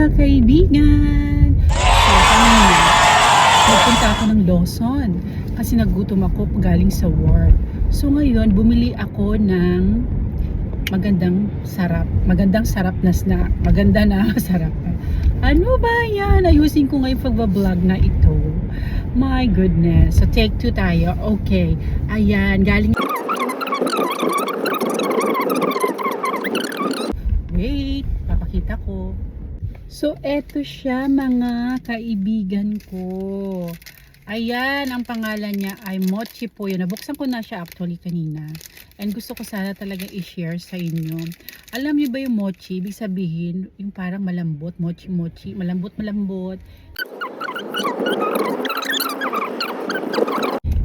mga kaibigan! So, kanina, nagpunta ako ng Lawson kasi nagutom ako galing sa work. So, ngayon, bumili ako ng magandang sarap na snack. Maganda na, sarap na. Ano ba yan? Ayusin ko ngayon pagbablog na ito. My goodness. So, take 2 tayo. Okay. Ayan, galing... Wait, papakita ko. So, eto siya mga kaibigan ko. Ayan, ang pangalan niya ay Mochi po yun. Nabuksan ko na siya actually kanina. And gusto ko sana talaga i-share sa inyo. Alam niyo ba yung mochi? Ibig sabihin, yung parang malambot. Mochi. Malambot.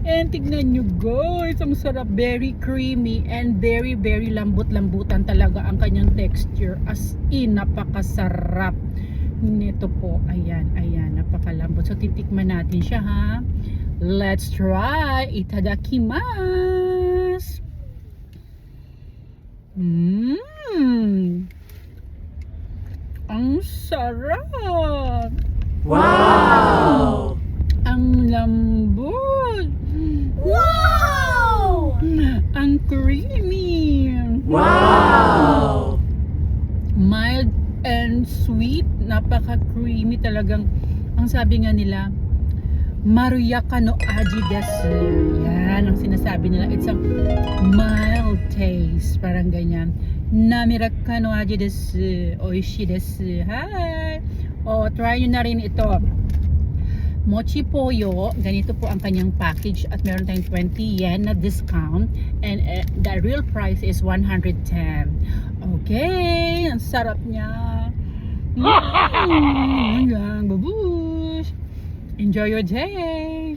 And tignan nyo guys, ang sarap, very creamy and very lambot-lambutan talaga ang kanyang texture, as in napakasarap nito po. Ayan, napakalambot. So titikman natin siya ha. Let's try. Itadakimasu. Ang sarap. Wow! Ang lambot. Wow! Ang creamy. Wow! Mild and sweet. Napaka-creamy talagang. Ang sabi nga nila, Maruyaka no aji desu. Yan ang sinasabi nila. It's a mild taste. Parang ganyan. Namiraka no aji desu. Oishi desu. Hi! O, try nyo na rin ito. Mochi Poyo, ganito po ang kanyang package at meron tayong 20 yen na discount and the real price is 110. Okay, ang sarap niya. Ayan, babush. Enjoy your day.